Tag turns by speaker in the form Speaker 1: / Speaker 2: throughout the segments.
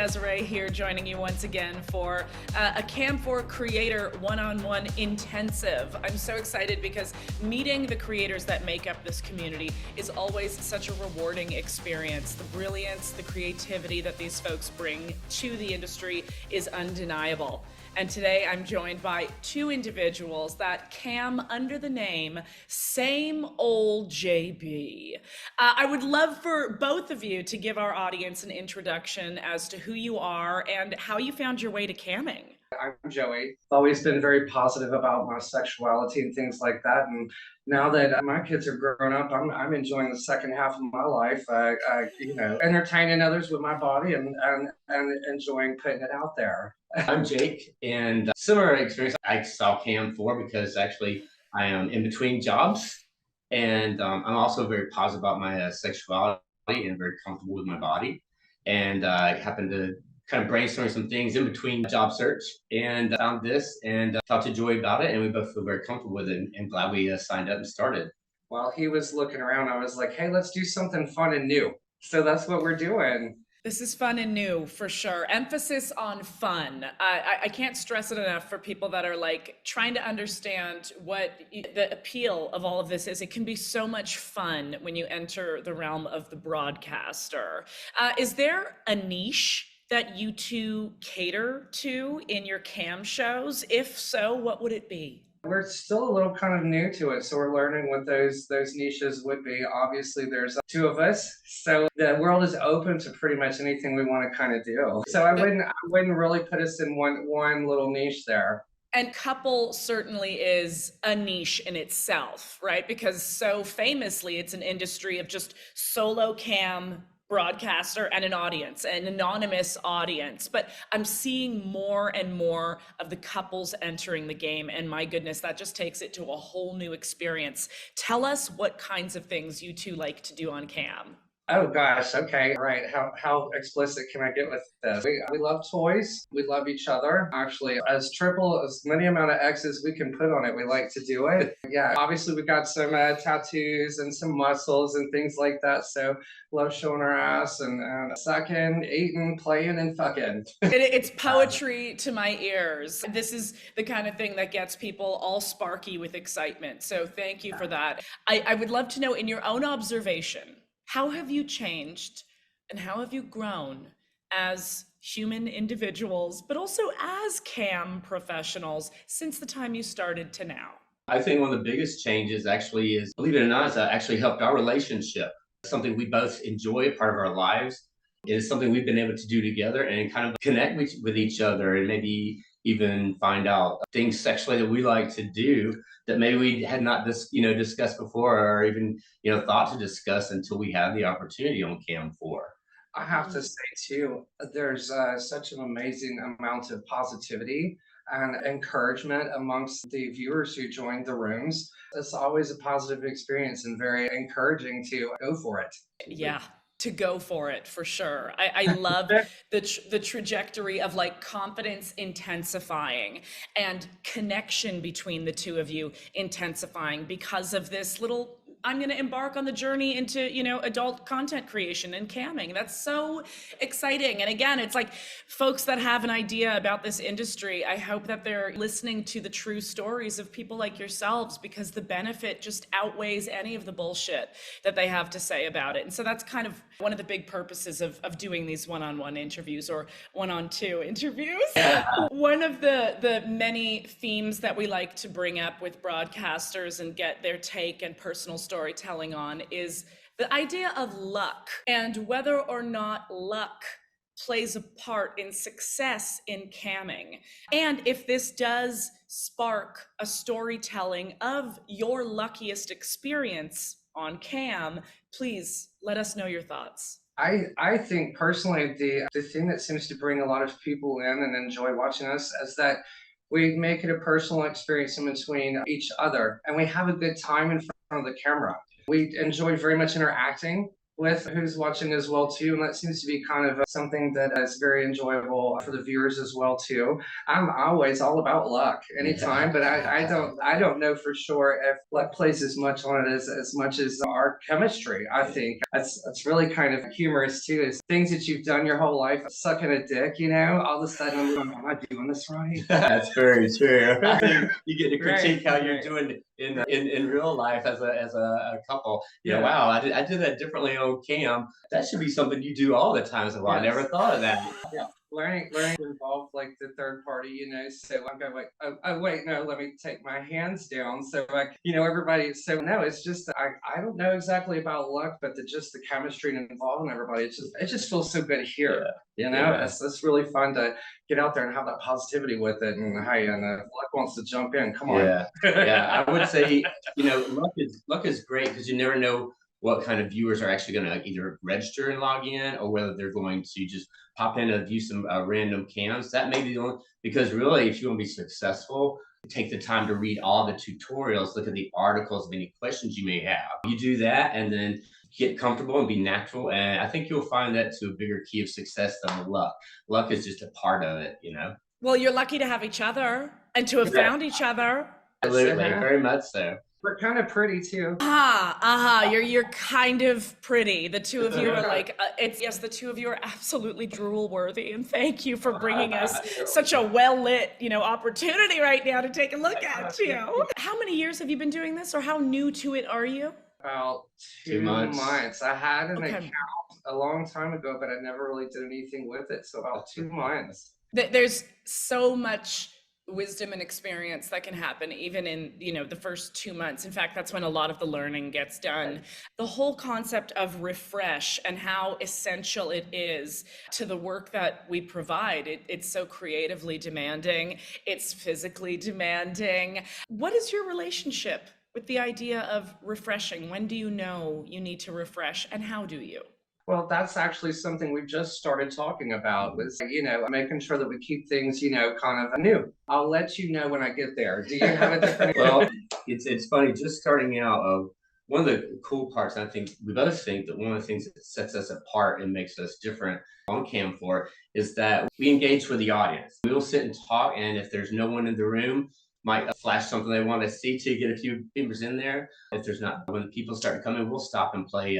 Speaker 1: Desiree here, joining you once again for a CAM4 creator one-on-one intensive. I'm so excited because meeting the creators that make up this community is always such a rewarding experience. The brilliance, the creativity that these folks bring to the industry is undeniable. And today I'm joined by two individuals that cam under the name SameOLJB. I would love for both of you to give our audience an introduction as to who you are and how you found your way to camming.
Speaker 2: I'm Joey. Always been very positive about my sexuality and things like that. And now that my kids are grown up, I'm enjoying the second half of my life, entertaining others with my body and enjoying putting it out there.
Speaker 3: I'm Jake, and similar experience. I saw CAM4 because actually I am in between jobs, and I'm also very positive about my sexuality and very comfortable with my body. And I happened to kind of brainstorm some things in between job search and found this and talked to Joy about it, and we both feel very comfortable with it and glad we signed up and started.
Speaker 2: While he was looking around, I was like, hey, let's do something fun and new. So that's what we're doing.
Speaker 1: This is fun and new for sure. Emphasis on fun. I can't stress it enough for people that are like trying to understand what the appeal of all of this is. It can be so much fun when you enter the realm of the broadcaster. Is there a niche that you two cater to in your cam shows? If so, what would it be?
Speaker 2: We're still a little kind of new to it, so we're learning what those niches would be. Obviously, there's two of us, so the world is open to pretty much anything we want to kind of do. So I wouldn't really put us in one little niche there.
Speaker 1: And couple certainly is a niche in itself, right? Because so famously, it's an industry of just solo cam broadcaster and an audience, an anonymous audience. But I'm seeing more and more of the couples entering the game, and my goodness, that just takes it to a whole new experience. Tell us what kinds of things you two like to do on cam.
Speaker 2: Oh gosh, okay, right. How explicit can I get with this? We love toys. We love each other. Actually, as many amount of X's we can put on it, we like to do it. Yeah, obviously we got some tattoos and some muscles and things like that. So love showing our ass and sucking, eating, playing, and fucking.
Speaker 1: It's poetry to my ears. This is the kind of thing that gets people all sparky with excitement. So thank you for that. I would love to know, in your own observation, how have you changed and how have you grown as human individuals, but also as cam professionals since the time you started to now?
Speaker 3: I think one of the biggest changes actually is, believe it or not, has actually helped our relationship. Something we both enjoy, a part of our lives. It is something we've been able to do together and kind of connect with each other and maybe even find out things sexually that we like to do that maybe we had not discussed before or even thought to discuss until we had the opportunity on CAM4.
Speaker 2: I have to say too, there's such an amazing amount of positivity and encouragement amongst the viewers who joined the rooms. It's always a positive experience and very encouraging to go for it.
Speaker 1: Yeah. To go for it, for sure. I love the trajectory of like confidence intensifying and connection between the two of you intensifying because of this little, I'm going to embark on the journey into, adult content creation and camming. That's so exciting. And again, it's like folks that have an idea about this industry, I hope that they're listening to the true stories of people like yourselves, because the benefit just outweighs any of the bullshit that they have to say about it. And so that's kind of one of the big purposes of doing these one-on-one interviews or one-on-two interviews. One of the many themes that we like to bring up with broadcasters and get their take and personal storytelling on is the idea of luck and whether or not luck plays a part in success in camming. And if this does spark a storytelling of your luckiest experience on cam, please let us know your thoughts.
Speaker 2: I think personally the thing that seems to bring a lot of people in and enjoy watching us is that we make it a personal experience in between each other and we have a good time in front of the camera. We enjoy very much interacting with who's watching as well too, and that seems to be kind of something that is very enjoyable for the viewers as well too. I'm always all about luck anytime, but I don't know for sure if luck plays as much on it as much as our chemistry. I think that's really kind of humorous too, is things that you've done your whole life, sucking a dick, you know, all of a sudden I'm going, am I doing this right?
Speaker 3: That's very true. You get to
Speaker 2: Right,
Speaker 3: critique how you're
Speaker 2: right.
Speaker 3: doing in real life as a couple. You know, wow, I did that differently on cam. That should be something you do all the time. So, well, I never
Speaker 2: Yes.
Speaker 3: thought of that.
Speaker 2: Yeah, learning to involve like the third party, you know. So I'm going like, oh wait, no, let me take my hands down. So like, you know, everybody. So no, it's just I don't know exactly about luck, but just the chemistry and involving everybody. It just feels so good here. You know, it's really fun to get out there and have that positivity with it. And hey, and if luck wants to jump in, come on.
Speaker 3: Yeah. I would say, you know, luck is great because you never know what kind of viewers are actually going to either register and log in, or whether they're going to just pop in and view some random cams. That may be the only, because really, if you want to be successful, take the time to read all the tutorials, look at the articles of any questions you may have. You do that and then get comfortable and be natural. And I think you'll find that to a bigger key of success than luck. Luck is just a part of it, you know?
Speaker 1: Well, you're lucky to have each other and to have found each other.
Speaker 3: Absolutely, very much so.
Speaker 2: But kind of pretty too.
Speaker 1: You're kind of pretty. The two of you are like, the two of you are absolutely drool worthy. And thank you for bringing us such a well-lit, opportunity right now to take a look at you. How many years have you been doing this, or how new to it are you?
Speaker 2: About 2 months. I had an account a long time ago, but I never really did anything with it. So about 2 months.
Speaker 1: There's so much wisdom and experience that can happen even in the first 2 months. In fact, that's when a lot of the learning gets done. The whole concept of refresh and how essential it is to the work that we provide. It's so creatively demanding, it's physically demanding. What is your relationship with the idea of refreshing? When do you know you need to refresh, and how do you?
Speaker 2: Well, that's actually something we've just started talking about, was, making sure that we keep things, kind of new. I'll let you know when I get there. Do you have a different?
Speaker 3: Well, it's funny, just starting out, one of the cool parts, and I think we both think that one of the things that sets us apart and makes us different on CAM4 is that we engage with the audience. We will sit and talk, and if there's no one in the room, might flash something they want to see to get a few members in there. If there's not, when people start coming, we'll stop and play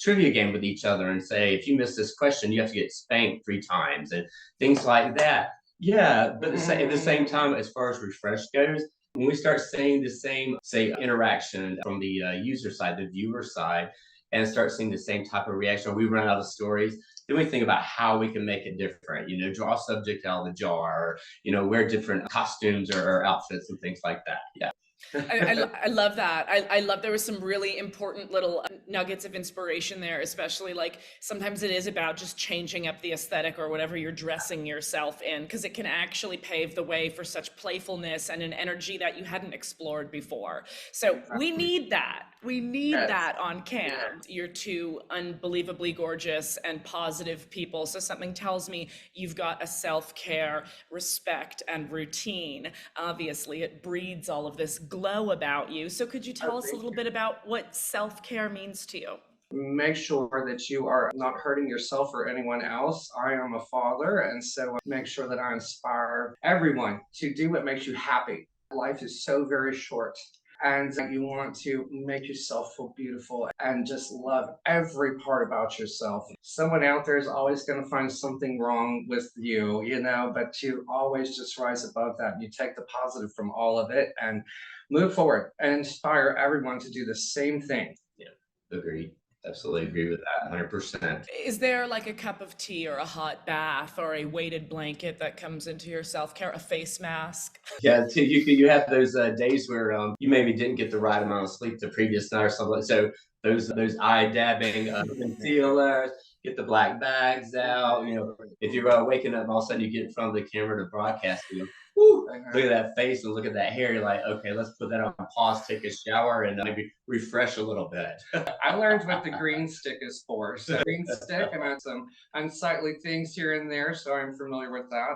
Speaker 3: trivia game with each other and say, if you miss this question, you have to get spanked 3 times and things like that. Yeah, but at the same time, as far as refresh goes, when we start seeing the same, say, interaction from the user side, the viewer side, and start seeing the same type of reaction, or we run out of stories, then we think about how we can make it different, draw a subject out of the jar, or, wear different costumes or outfits and things like that. Yeah.
Speaker 1: I love that. I love, there was some really important little nuggets of inspiration there, especially like sometimes it is about just changing up the aesthetic or whatever you're dressing yourself in, because it can actually pave the way for such playfulness and an energy that you hadn't explored before. So we need that. We need that on cam. You're two unbelievably gorgeous and positive people. So something tells me you've got a self-care, respect, and routine. Obviously, it breeds all of this glow about you. So could you tell us a little bit about what self-care means to you?
Speaker 2: Make sure that you are not hurting yourself or anyone else. I am a father, and so make sure that I inspire everyone to do what makes you happy. Life is so very short, and you want to make yourself feel beautiful and just love every part about yourself. Someone out there is always going to find something wrong with you, but you always just rise above that. You take the positive from all of it and move forward and inspire everyone to do the same thing.
Speaker 3: Yeah, agreed. Absolutely agree with that, 100%.
Speaker 1: Is there like a cup of tea or a hot bath or a weighted blanket that comes into your self-care, a face mask?
Speaker 3: Yeah, you have those days where you maybe didn't get the right amount of sleep the previous night or something. So those eye dabbing concealers, get the black bags out. If you're waking up, all of a sudden you get in front of the camera to broadcast. Woo, look at that face and look at that hair. You're like, okay, let's put that on pause, take a shower, and maybe refresh a little bit.
Speaker 2: I learned what the green stick is for. So green stick, and I had some unsightly things here and there, so I'm familiar with that.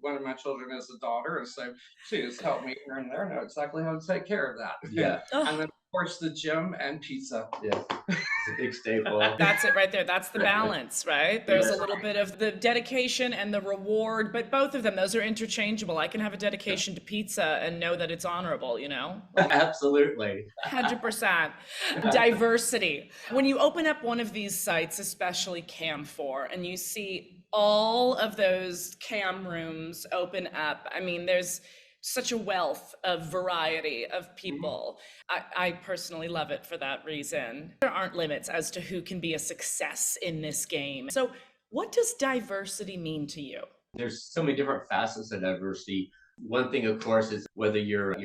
Speaker 2: One of my children is a daughter, and so she has helped me here and there know exactly how to take care of that.
Speaker 3: Yeah.
Speaker 2: And then course, the gym and pizza.
Speaker 3: Yes, it's a big staple.
Speaker 1: That's it right there. That's the balance, right? There's a
Speaker 3: Yes.
Speaker 1: little bit of the dedication and the reward, but both of them, those are interchangeable. I can have a dedication to pizza and know that it's honorable, you know?
Speaker 3: Absolutely.
Speaker 1: 100%. Diversity. When you open up one of these sites, especially CAM4, and you see all of those cam rooms open up, I mean, there's such a wealth of variety of people. I personally love it for that reason. There aren't limits as to who can be a success in this game. So what does diversity mean to you?
Speaker 3: There's so many different facets of diversity. One thing, of course, is whether you're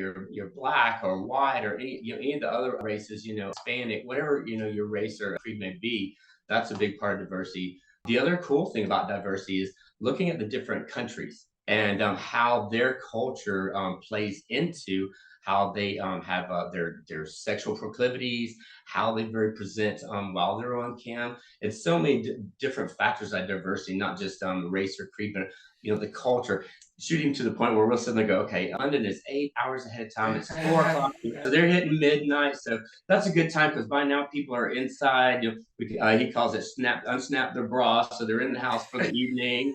Speaker 3: black or white or any of the other races, Hispanic, whatever your race or creed may be. That's a big part of diversity. The other cool thing about diversity is looking at the different countries and how their culture plays into how they have their sexual proclivities, how they present while they're on cam. It's so many different factors of diversity, not just race or creed, but the culture. Shooting to the point where we'll suddenly go, okay, London is 8 hours ahead of time. It's 4 o'clock. So they're hitting midnight. So that's a good time because by now people are inside. He calls it unsnap their bra. So they're in the house for the evening,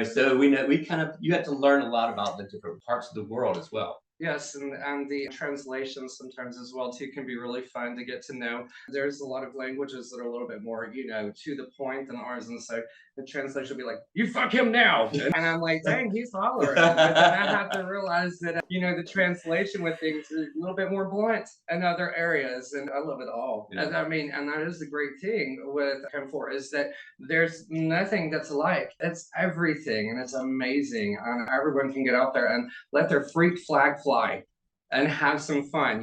Speaker 3: So we know you have to learn a lot about the different parts of the world as well.
Speaker 2: Yes, and the translations sometimes as well too can be really fun to get to know. There's a lot of languages that are a little bit more, to the point than ours, and so the translation will be like, "You fuck him now," and I'm like, "Dang, he's hollering." But then I have to realize that the translation with things is a little bit more blunt in other areas, and I love it all.
Speaker 3: Yeah.
Speaker 2: And that is the great thing with CAM4 is that there's nothing that's alike. It's everything, and it's amazing. And everyone can get out there and let their freak flag fly and have some fun,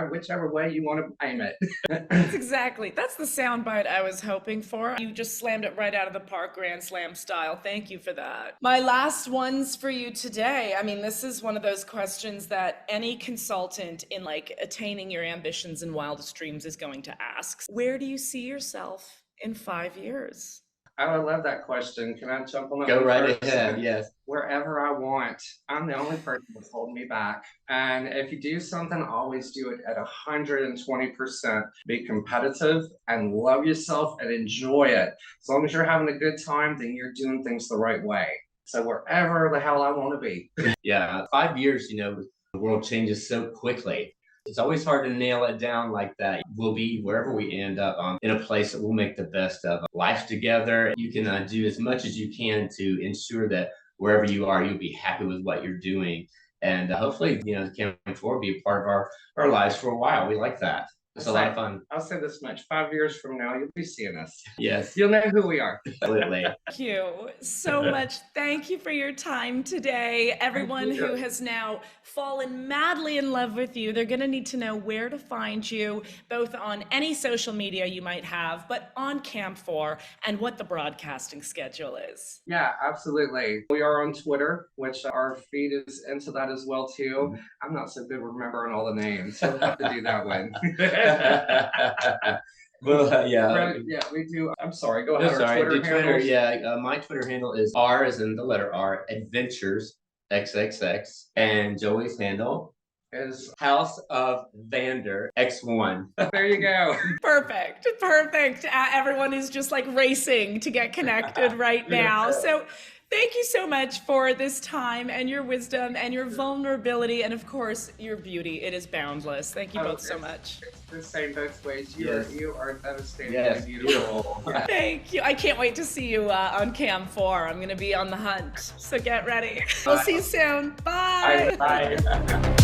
Speaker 2: whichever way you want to aim it.
Speaker 1: That's the soundbite I was hoping for. You just slammed it right out of the park, Grand Slam style. Thank you for that. My last ones for you today. I mean, this is one of those questions that any consultant in attaining your ambitions and wildest dreams is going to ask. Where do you see yourself in 5 years?
Speaker 2: I love that question. Can I jump on that?
Speaker 3: Go right ahead. Yes.
Speaker 2: Wherever I want. I'm the only person that's holding me back. And if you do something, always do it at 120%. Be competitive and love yourself and enjoy it. As long as you're having a good time, then you're doing things the right way. So wherever the hell I want to be.
Speaker 3: Yeah. 5 years, the world changes so quickly. It's always hard to nail it down like that. We'll be wherever we end up in a place that we'll make the best of life together. You can do as much as you can to ensure that wherever you are, you'll be happy with what you're doing. And hopefully, CAM4 will be a part of our lives for a while. We like that. It's a lot of fun.
Speaker 2: I'll say this much. 5 years from now, you'll be seeing us.
Speaker 3: Yes.
Speaker 2: You'll know who we are.
Speaker 3: Absolutely.
Speaker 1: Thank you so much. Thank you for your time today. Everyone who has now fallen madly in love with you, they're going to need to know where to find you, both on any social media you might have, but on CAM4 and what the broadcasting schedule is.
Speaker 2: Yeah, absolutely. We are on Twitter, which our feed is into that as well too. I'm not so good remembering all the names, so we'll have to do that one.
Speaker 3: Well, yeah.
Speaker 2: Yeah, we do. I'm sorry. Go ahead.
Speaker 3: No, sorry.
Speaker 2: Twitter handles.
Speaker 3: Yeah. My Twitter handle is R as in the letter R, Adventures XXX, and Joey's handle
Speaker 2: Is
Speaker 3: House of Vander X1.
Speaker 2: there you go.
Speaker 1: Perfect. Everyone is just racing to get connected right now. So thank you so much for this time and your wisdom and your vulnerability and, of course, your beauty. It is boundless. Thank you both so much.
Speaker 2: It's the same both ways.
Speaker 3: Yes.
Speaker 2: You are devastatingly
Speaker 3: Yes,
Speaker 2: beautiful. Yeah.
Speaker 1: Thank you. I can't wait to see you on CAM4. I'm going to be on the hunt. So get ready. We'll see you soon. Bye.
Speaker 2: Bye.